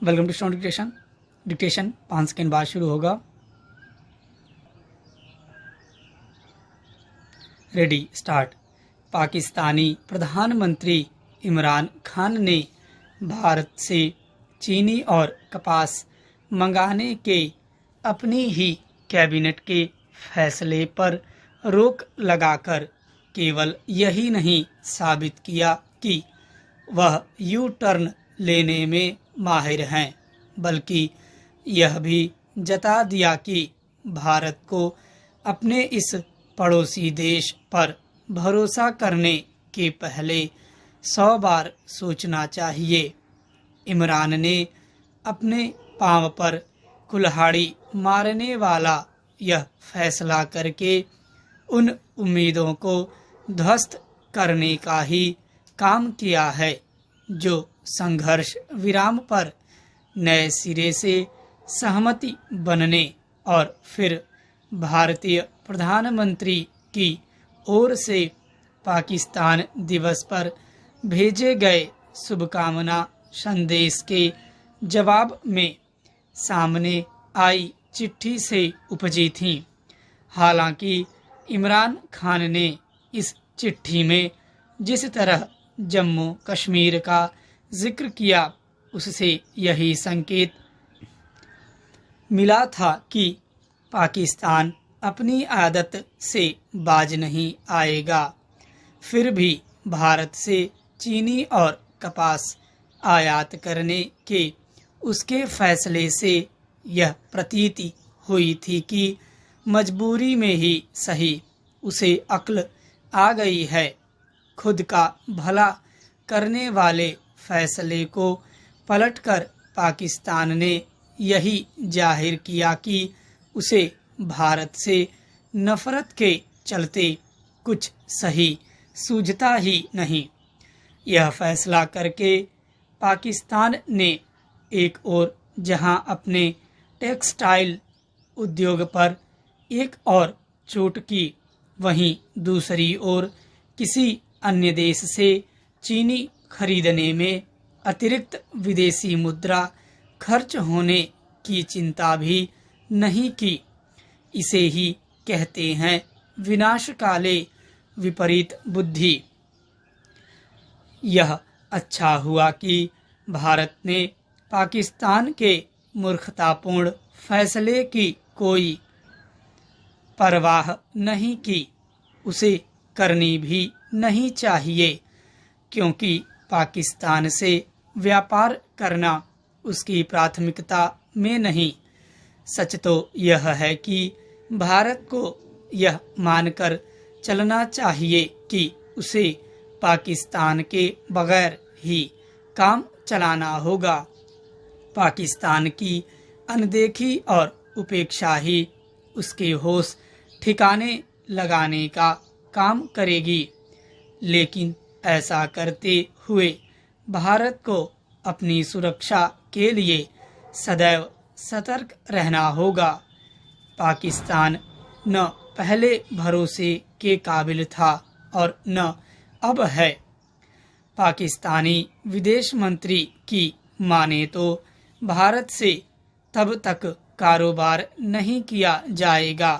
Welcome to stone dictation. Dictation 5 second बाद शुरू होगा। Ready start. पाकिस्तानी प्रधानमंत्री इमरान खान ने भारत से चीनी और कपास मंगाने के अपनी ही कैबिनेट के फैसले पर रोक लगाकर केवल यही नहीं साबित किया कि वह यू टर्न लेने में माहिर हैं, बल्कि यह भी जता दिया कि भारत को अपने इस पड़ोसी देश पर भरोसा करने के पहले 100 बार सोचना चाहिए। इमरान ने अपने पांव पर कुल्हाड़ी मारने वाला यह फैसला करके उन उम्मीदों को ध्वस्त करने का ही काम किया है जो संघर्ष विराम पर नए सिरे से सहमति बनने और फिर भारतीय प्रधानमंत्री की ओर से पाकिस्तान दिवस पर भेजे गए शुभकामना संदेश के जवाब में सामने आई चिट्ठी से उपजी थी। हालांकि इमरान खान ने इस चिट्ठी में जिस तरह जम्मू कश्मीर का जिक्र किया उससे यही संकेत मिला था कि पाकिस्तान अपनी आदत से बाज नहीं आएगा। फिर भी भारत से चीनी और कपास आयात करने के उसके फैसले से यह प्रतीति हुई थी कि मजबूरी में ही सही उसे अक्ल आ गई है। खुद का भला करने वाले फैसले को पलटकर पाकिस्तान ने यही जाहिर किया कि उसे भारत से नफरत के चलते कुछ सही सूझता ही नहीं। यह फैसला करके पाकिस्तान ने एक ओर जहां अपने टेक्सटाइल उद्योग पर एक और चोट की, वहीं दूसरी ओर किसी अन्य देश से चीनी खरीदने में अतिरिक्त विदेशी मुद्रा खर्च होने की चिंता भी नहीं की। इसे ही कहते हैं विनाशकाले विपरीत बुद्धि। यह अच्छा हुआ कि भारत ने पाकिस्तान के मूर्खतापूर्ण फैसले की कोई परवाह नहीं की। उसे करनी भी नहीं चाहिए, क्योंकि पाकिस्तान से व्यापार करना उसकी प्राथमिकता में नहीं। सच तो यह है कि भारत को यह मानकर चलना चाहिए कि उसे पाकिस्तान के बगैर ही काम चलाना होगा। पाकिस्तान की अनदेखी और उपेक्षा ही उसके होश ठिकाने लगाने का काम करेगी। लेकिन ऐसा करते हुए भारत को अपनी सुरक्षा के लिए सदैव सतर्क रहना होगा। पाकिस्तान न पहले भरोसे के काबिल था और न अब है। पाकिस्तानी विदेश मंत्री की माने तो भारत से तब तक कारोबार नहीं किया जाएगा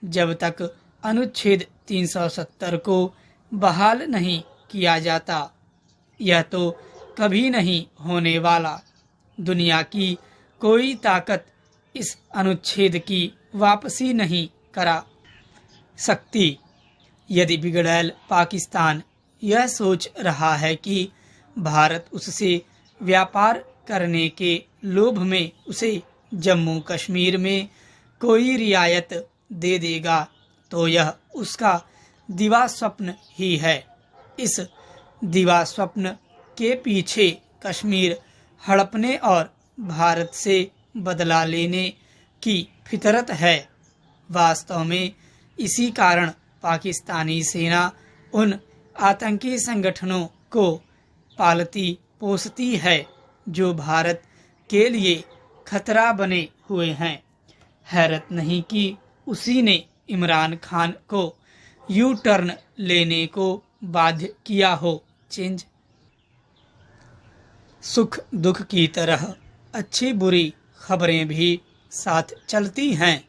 जब तक अनुच्छेद 370 को बहाल नहीं किया जाता। यह तो कभी नहीं होने वाला। दुनिया की कोई ताकत इस अनुच्छेद की वापसी नहीं करा सकती। यदि बिगड़ैल पाकिस्तान यह सोच रहा है कि भारत उससे व्यापार करने के लोभ में उसे जम्मू कश्मीर में कोई रियायत दे देगा, तो यह उसका दिवा स्वप्न ही है। इस दिवा स्वप्न के पीछे कश्मीर हड़पने और भारत से बदला लेने की फितरत है। वास्तव में इसी कारण पाकिस्तानी सेना उन आतंकी संगठनों को पालती पोसती है जो भारत के लिए खतरा बने हुए हैं। हैरत नहीं कि उसी ने इमरान खान को यू टर्न लेने को बाध्य किया हो। चेंज सुख दुख की तरह अच्छी बुरी खबरें भी साथ चलती हैं।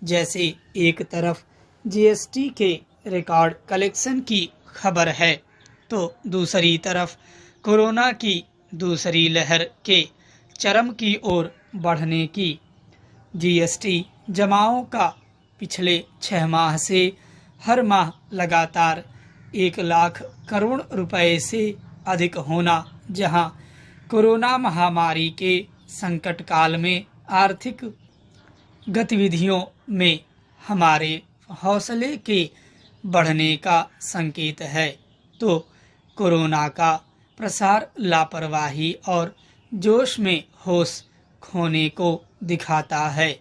जैसे एक तरफ जीएसटी के रिकॉर्ड कलेक्शन की खबर है, तो दूसरी तरफ कोरोना की दूसरी लहर के चरम की ओर बढ़ने की। जीएसटी जमाओं का पिछले 6 माह से हर माह लगातार 1 लाख करोड़ रुपए से अधिक होना, जहां कोरोना महामारी के संकट काल में आर्थिक गतिविधियों में हमारे हौसले के बढ़ने का संकेत है, तो कोरोना का प्रसार लापरवाही और जोश में होश खोने को दिखाता है।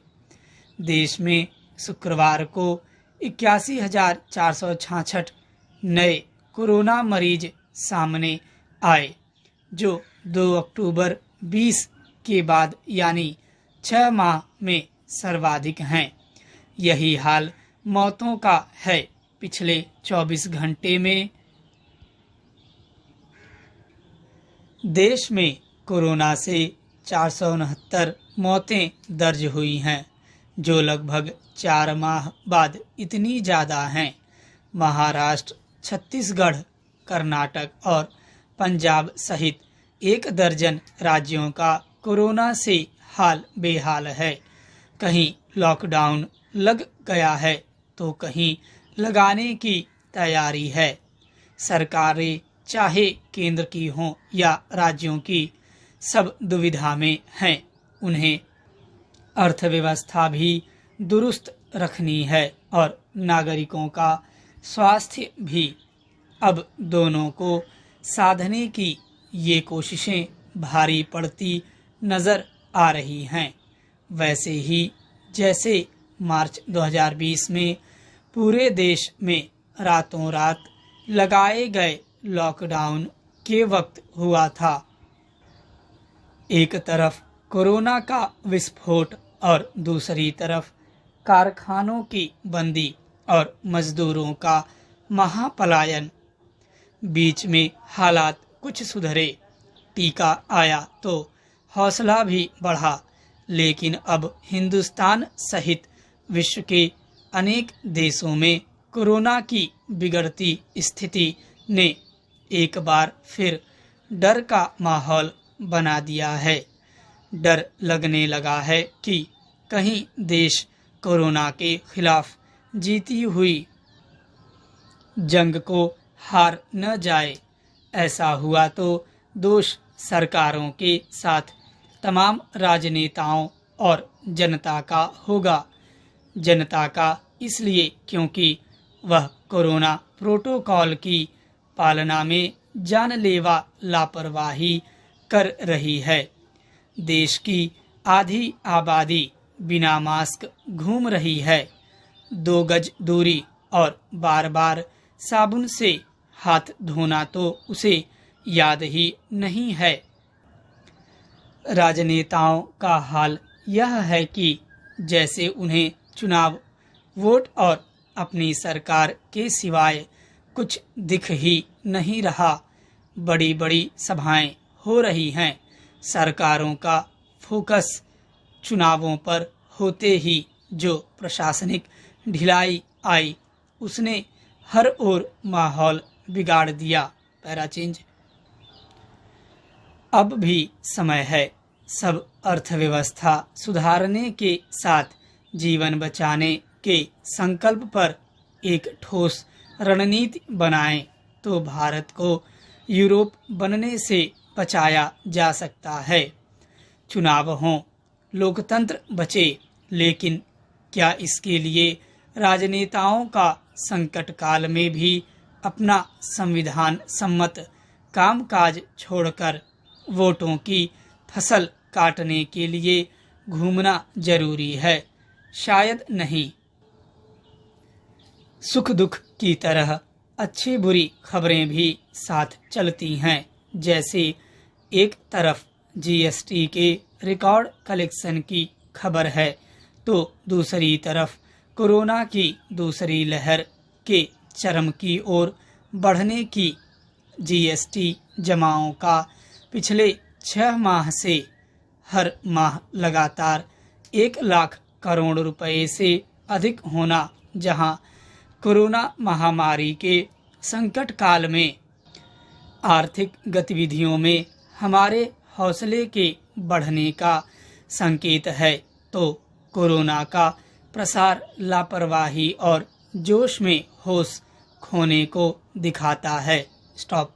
देश में शुक्रवार को 81,466 नए कोरोना मरीज सामने आए, जो 2 अक्टूबर 20 के बाद यानी 6 माह में सर्वाधिक हैं। यही हाल मौतों का है। पिछले 24 घंटे में देश में कोरोना से 469 मौतें दर्ज हुई हैं, जो लगभग 4 माह बाद इतनी ज़्यादा हैं। महाराष्ट्र, छत्तीसगढ़, कर्नाटक और पंजाब सहित 1 दर्जन राज्यों का कोरोना से हाल बेहाल है। कहीं लॉकडाउन लग गया है, तो कहीं लगाने की तैयारी है। सरकारें चाहे केंद्र की हों या राज्यों की, सब दुविधा में हैं। उन्हें अर्थव्यवस्था भी दुरुस्त रखनी है और नागरिकों का स्वास्थ्य भी। अब दोनों को साधने की ये कोशिशें भारी पड़ती नजर आ रही हैं। वैसे ही जैसे मार्च 2020 में पूरे देश में रातों रात लगाए गए लॉकडाउन के वक्त हुआ था। एक तरफ कोरोना का विस्फोट और दूसरी तरफ कारखानों की बंदी और मजदूरों का महापलायन। बीच में हालात कुछ सुधरे, टीका आया तो हौसला भी बढ़ा, लेकिन अब हिंदुस्तान सहित विश्व के अनेक देशों में कोरोना की बिगड़ती स्थिति ने एक बार फिर डर का माहौल बना दिया है। डर लगने लगा है कि कहीं देश कोरोना के खिलाफ जीती हुई जंग को हार न जाए। ऐसा हुआ तो दोष सरकारों के साथ तमाम राजनेताओं और जनता का होगा। जनता का इसलिए क्योंकि वह कोरोना प्रोटोकॉल की पालना में जानलेवा लापरवाही कर रही है। देश की आधी आबादी बिना मास्क घूम रही है। 2 गज दूरी और बार बार साबुन से हाथ धोना तो उसे याद ही नहीं है। राजनेताओं का हाल यह है कि जैसे उन्हें चुनाव, वोट और अपनी सरकार के सिवाय कुछ दिख ही नहीं रहा। बड़ी बड़ी सभाएं हो रही हैं। सरकारों का फोकस चुनावों पर होते ही जो प्रशासनिक ढिलाई आई, उसने हर ओर माहौल बिगाड़ दिया। Para change. अब भी समय है। सब अर्थव्यवस्था सुधारने के साथ जीवन बचाने के संकल्प पर एक ठोस रणनीति बनाएं, तो भारत को यूरोप बनने से बचाया जा सकता है। चुनाव हों, लोकतंत्र बचे, लेकिन क्या इसके लिए राजनेताओं का संकट काल में भी अपना संविधान सम्मत कामकाज छोड़कर वोटों की फसल काटने के लिए घूमना जरूरी है? शायद नहीं। सुख दुख की तरह अच्छी बुरी खबरें भी साथ चलती हैं। जैसे एक तरफ जीएसटी के रिकॉर्ड कलेक्शन की खबर है, तो दूसरी तरफ कोरोना की दूसरी लहर के चरम की ओर बढ़ने की। जीएसटी जमाओं का पिछले 6 माह से हर माह लगातार 1 लाख करोड़ रुपए से अधिक होना, जहां कोरोना महामारी के संकट काल में आर्थिक गतिविधियों में हमारे हौसले के बढ़ने का संकेत है, तो कोरोना का प्रसार लापरवाही और जोश में होश खोने को दिखाता है। स्टॉप।